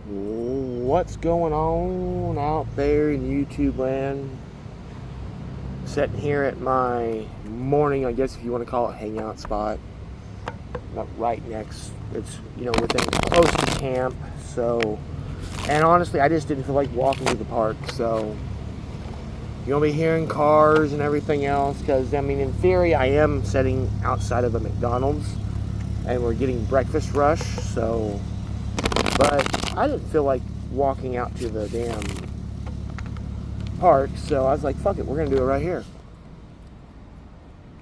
What's going on out there in YouTube land? Sitting here at my morning, I guess if you want to call it, hangout spot. Not right next, it's, within close to camp. So, and honestly, I just didn't feel like walking to the park. So, you'll be hearing cars and everything else. Because, in theory, I am sitting outside of a McDonald's. And we're getting breakfast rush. So, but I didn't feel like walking out to the damn park, so I was like, fuck it, we're gonna do it right here.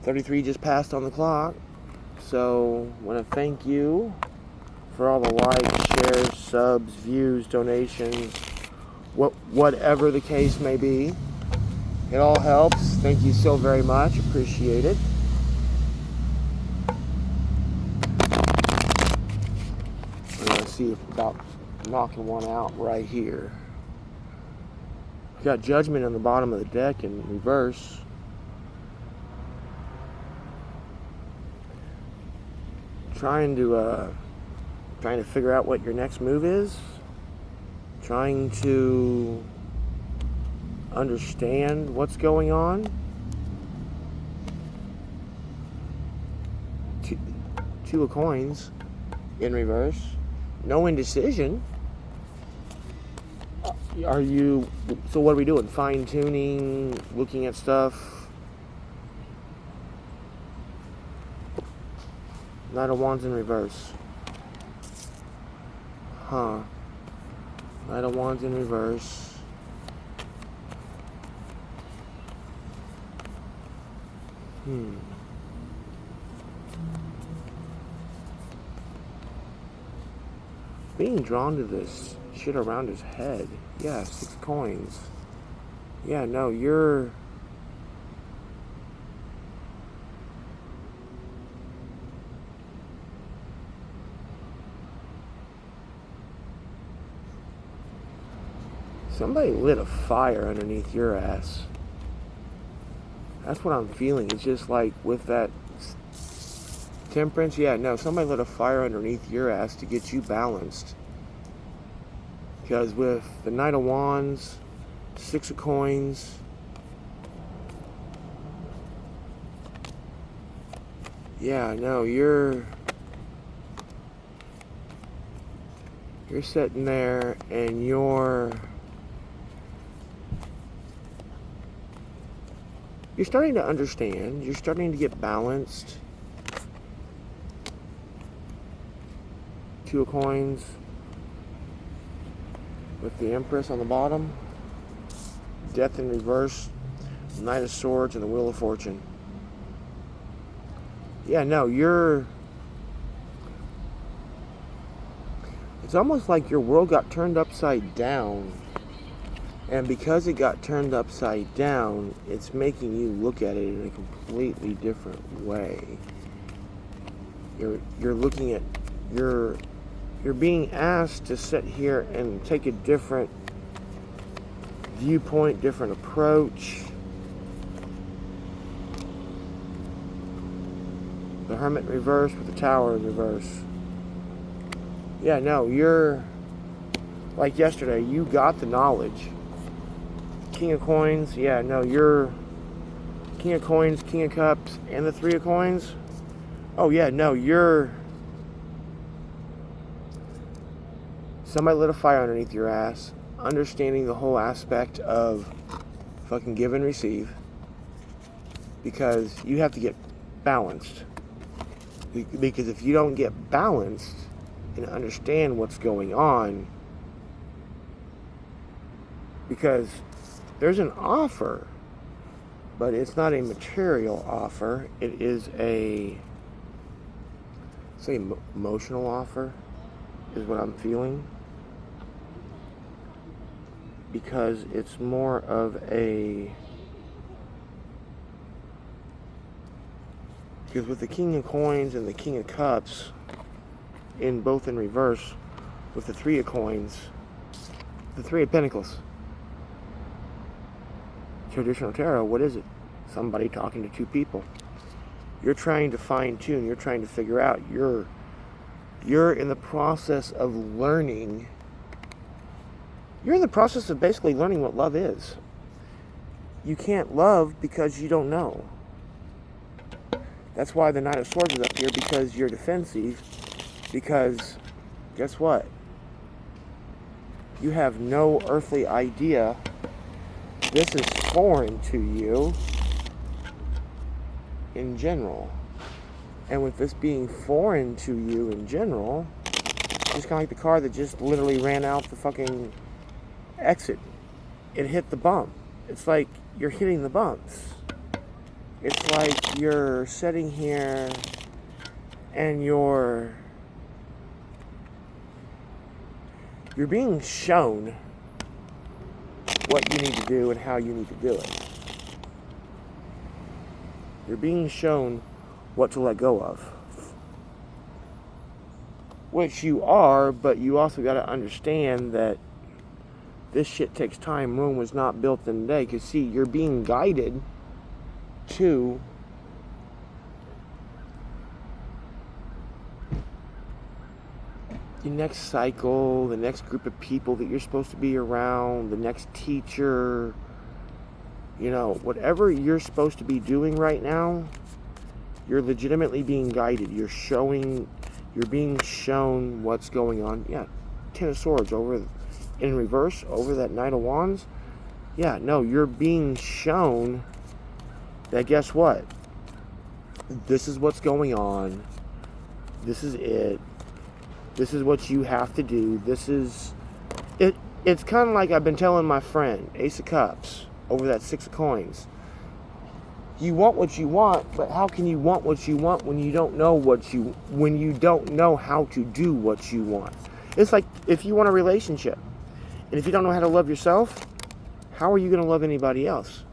33 just passed on the clock, so I want to thank you for all the likes, shares, subs, views, donations, whatever the case may be. It all helps. Thank you so very much. Appreciate it. We're gonna see about knocking one out right here. We got Judgment on the bottom of the deck in reverse. Trying to figure out what your next move is. Trying to understand what's going on. Two of coins in reverse. No indecision. So what are we doing? Fine tuning, looking at stuff. Knight of Wands in reverse. Knight of Wands in reverse. Being drawn to this shit around his head. Yeah, 6 coins. Yeah, no, you're... Somebody lit a fire underneath your ass. That's what I'm feeling. It's just like with that Temperance, yeah, no, somebody lit a fire underneath your ass to get you balanced. Because with the Knight of Wands, 6 of coins, yeah, no, you're sitting there and you're starting to understand, you're starting to get balanced. 2 of coins with the Empress on the bottom, Death in reverse, Knight of Swords, and the Wheel of Fortune. Yeah, no, it's almost like your world got turned upside down, and because it got turned upside down, it's making you look at it in a completely different way. You're looking at you're being asked to sit here and take a different viewpoint, different approach. The Hermit in reverse with the Tower in reverse. Yeah, no, you're like yesterday, you got the knowledge. King of Coins, yeah, no, you're King of Coins, King of Cups, and the 3 of Coins. Oh yeah, no, you're somebody lit a fire underneath your ass, understanding the whole aspect of fucking give and receive, because you have to get balanced. Because if you don't get balanced and understand what's going on, because there's an offer, but it's not a material offer. It is emotional offer, is what I'm feeling. Because it's more of because with the King of Coins and the King of Cups, both in reverse, with the 3 of Coins, the 3 of Pentacles. Traditional tarot, what is it? Somebody talking to 2 people. You're trying to fine tune, you're trying to figure out, you're in the process of learning You're in the process of basically learning what love is. You can't love because you don't know. That's why the Knight of Swords is up here, because you're defensive. Because, guess what? You have no earthly idea. This is foreign to you in general. And with this being foreign to you in general, it's kind of like the car that just literally ran out the fucking exit. It hit the bump. It's like you're hitting the bumps. It's like you're sitting here and you're being shown what you need to do and how you need to do it. You're being shown what to let go of. Which you are, but you also got to understand that this shit takes time. Rome was not built in a day. Because see, you're being guided to the next cycle, the next group of people that you're supposed to be around, the next teacher. You know, whatever you're supposed to be doing right now, you're legitimately being guided. You're being shown what's going on. Yeah, Ten of Swords over in reverse, over that Knight of Wands. Yeah, no, you're being shown that guess what? This is what's going on. This is it. This is what you have to do. This is it. It's kind of like I've been telling my friend, Ace of Cups, over that Six of Coins. You want what you want, but how can you want what you want when you don't know when you don't know how to do what you want? It's like if you want a relationship, and if you don't know how to love yourself, how are you going to love anybody else?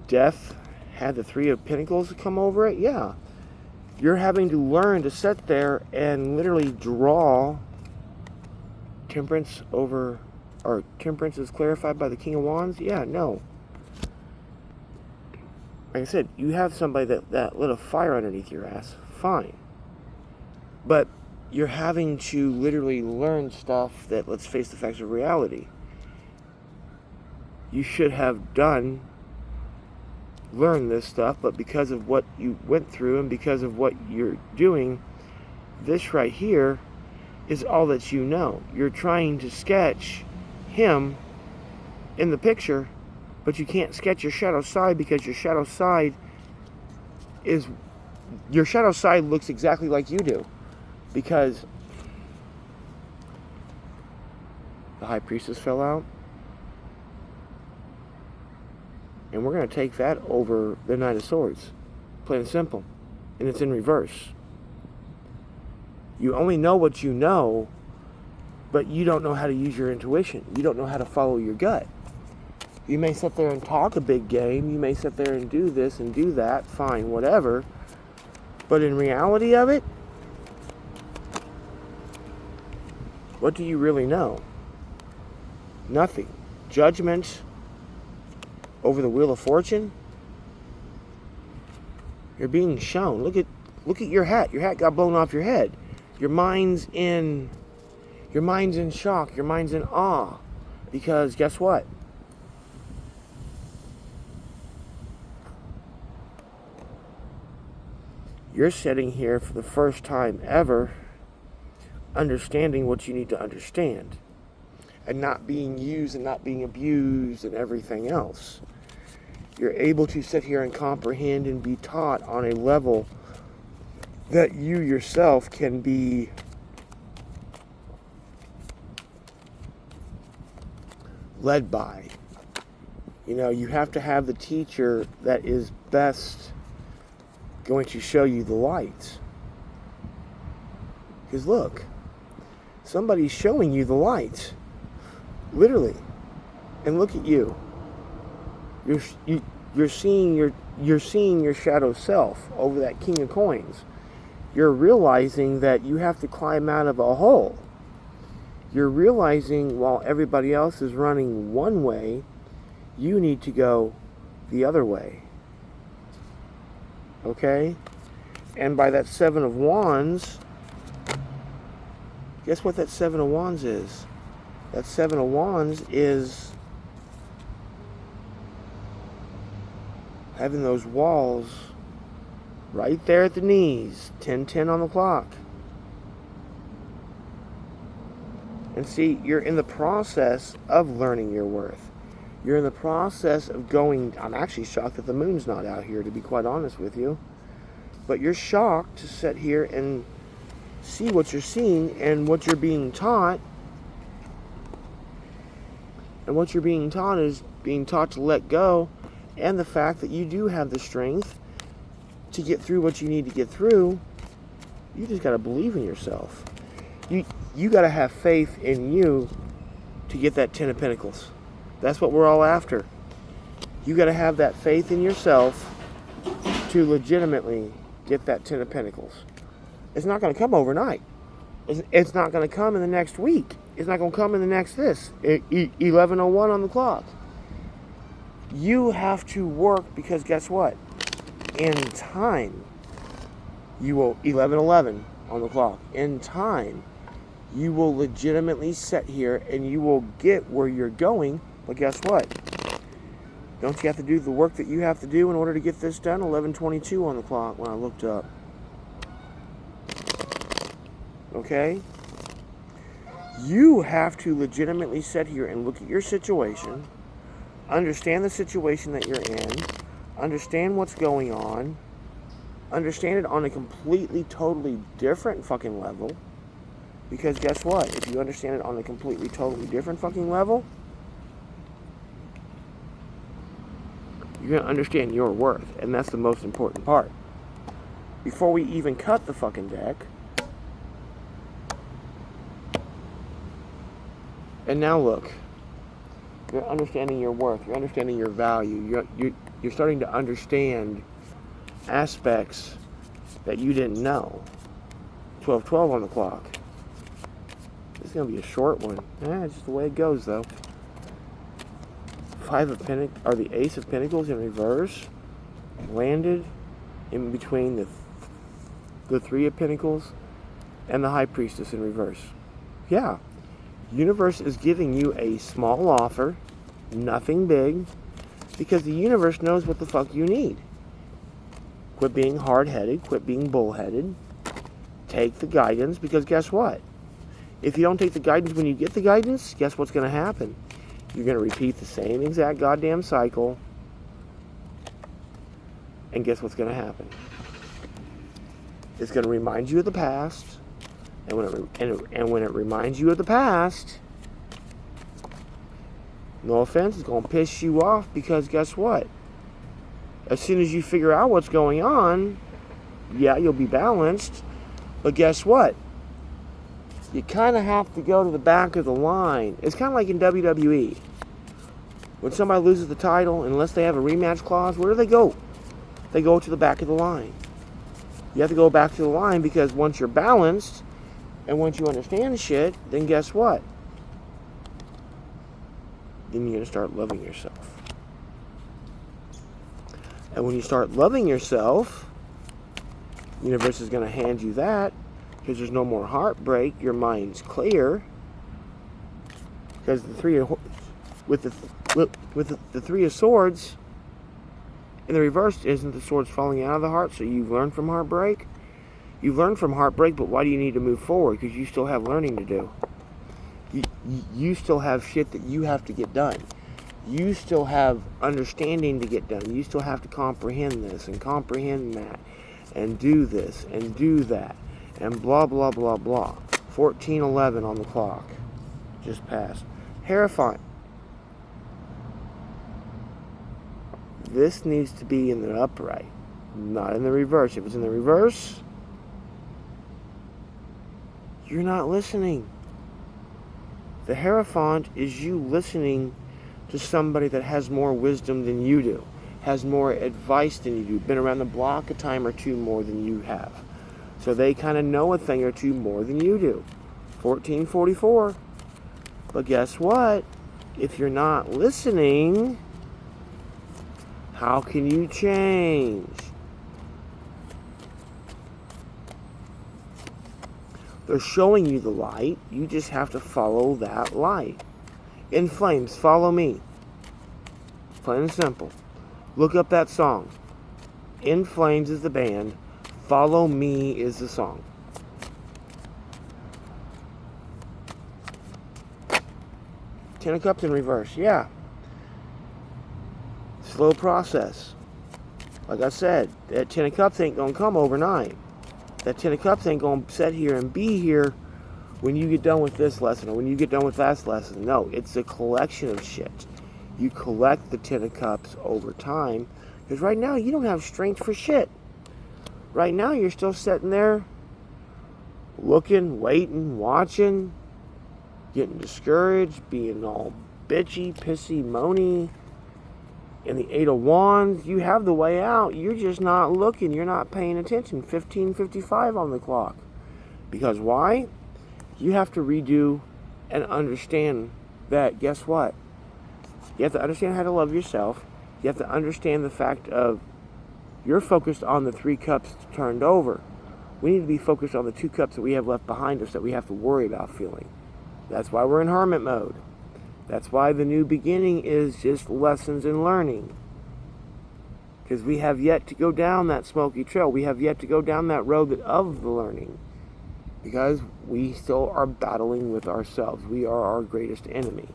Death had the Three of Pentacles come over it. Yeah, you're having to learn to sit there and literally draw Temperance over, or Temperance is clarified by the King of Wands. Yeah, no. Like I said, you have somebody that lit a fire underneath your ass. Fine. But you're having to literally learn stuff that, let's face the facts of reality, you should have learned this stuff, but because of what you went through and because of what you're doing, this right here is all that you know. You're trying to sketch him in the picture, but you can't sketch your shadow side because your shadow side looks exactly like you do, because the High Priestess fell out, and we're going to take that over the Knight of Swords, plain and simple, and it's in reverse. You only know what you know, but you don't know how to use your intuition. You don't know how to follow your gut. You may sit there and talk a big game. You may sit there and do this and do that. Fine, whatever. But in reality of it, what do you really know? Nothing. Judgment over the Wheel of Fortune. You're being shown. Look at your hat. Your hat got blown off your head. Your mind's in shock. Your mind's in awe. Because guess what? You're sitting here for the first time ever, understanding what you need to understand, and not being used and not being abused and everything else. You're able to sit here and comprehend and be taught on a level that you yourself can be led by. You know, you have to have the teacher that is best going to show you the light. Because look, somebody's showing you the light, literally. And look at you. You're seeing your shadow self over that King of Coins. You're realizing that you have to climb out of a hole. You're realizing while everybody else is running one way, you need to go the other way. Okay? And by that Seven of Wands, guess what that Seven of Wands is? That 7 of Wands is having those walls right there at the knees, 10:10 on the clock. And see, you're in the process of learning your worth. You're in the process of going. I'm actually shocked that the moon's not out here, to be quite honest with you. But you're shocked to sit here and see what you're seeing and what you're being taught. And what you're being taught is being taught to let go, and the fact that you do have the strength to get through what you need to get through. You just got to believe in yourself. You got to have faith in you to get that 10 of Pentacles. That's what we're all after. You got to have that faith in yourself to legitimately get that 10 of Pentacles. It's not going to come overnight. It's not going to come in the next week. It's not going to come in the next this. 11:01 on the clock. You have to work, because guess what? In time, you will 11:11 on the clock. In time, you will legitimately sit here and you will get where you're going. But guess what? Don't you have to do the work that you have to do in order to get this done? 11:22 on the clock when I looked up. Okay? You have to legitimately sit here and look at your situation, understand the situation that you're in, understand what's going on, understand it on a completely, totally different fucking level. Because guess what? If you understand it on a completely, totally different fucking level, you're going to understand your worth. And that's the most important part. Before we even cut the fucking deck. And now look. You're understanding your worth. You're understanding your value. You're starting to understand aspects that you didn't know. 12:12 on the clock. This is going to be a short one. It's just the way it goes, though. 5 of Pentacles, or the Ace of Pentacles in reverse, landed in between the 3 of Pentacles and the High Priestess in reverse. Yeah. Universe is giving you a small offer, nothing big, because the universe knows what the fuck you need. Quit being hard-headed, quit being bullheaded. Take the guidance, because guess what? If you don't take the guidance when you get the guidance, guess what's going to happen? You're going to repeat the same exact goddamn cycle. And guess what's going to happen? It's going to remind you of the past. And when it reminds you of the past, no offense, it's going to piss you off, because guess what? As soon as you figure out what's going on, yeah, you'll be balanced. But guess what? You kind of have to go to the back of the line. It's kind of like in WWE. When somebody loses the title, unless they have a rematch clause, where do they go? They go to the back of the line. You have to go back to the line, because once you're balanced, and once you understand shit, then guess what? Then you're going to start loving yourself. And when you start loving yourself, the universe is going to hand you that, because there's no more heartbreak. Your mind's clear. Because the 3 of with the 3 of Swords in the reverse, isn't the swords falling out of the heart? So you've learned from heartbreak. You've learned from heartbreak, but why do you need to move forward? Because you still have learning to do. You still have shit that you have to get done. You still have understanding to get done. You still have to comprehend this and comprehend that and do this and do that and blah, blah, blah, blah. 14:11 on the clock. Just passed. Hierophant. This needs to be in the upright, not in the reverse. If it's in the reverse, you're not listening. The Hierophant is you listening to somebody that has more wisdom than you do, has more advice than you do, been around the block a time or two more than you have. So they kind of know a thing or two more than you do. 14:44. But guess what? If you're not listening, how can you change? They're showing you the light. You just have to follow that light. In Flames, follow me. Plain and simple. Look up that song. In Flames is the band. Follow Me is the song. Ten of Cups in reverse. Yeah. Slow process. Like I said, that Ten of Cups ain't going to come overnight. That Ten of Cups ain't going to sit here and be here when you get done with this lesson or when you get done with that lesson. No, it's a collection of shit. You collect the Ten of Cups over time, because right now you don't have strength for shit. Right now you're still sitting there looking, waiting, watching, getting discouraged, being all bitchy, pissy, moany. In the Eight of Wands, you have the way out. You're just not looking. You're not paying attention. 15:55 on the clock. Because why? You have to redo and understand that, guess what? You have to understand how to love yourself. You have to understand the fact of you're focused on the 3 cups turned over. We need to be focused on the 2 cups that we have left behind us that we have to worry about feeling. That's why we're in hermit mode. That's why the new beginning is just lessons and learning. Because we have yet to go down that smoky trail. We have yet to go down that road of the learning. Because we still are battling with ourselves. We are our greatest enemy.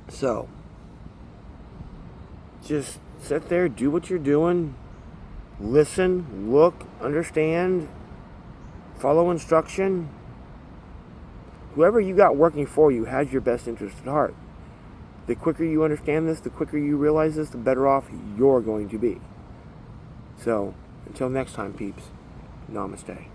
So, just sit there, do what you're doing, listen, look, understand, follow instruction. Whoever you got working for you has your best interest at heart. The quicker you understand this, the quicker you realize this, the better off you're going to be. So, until next time, peeps, namaste.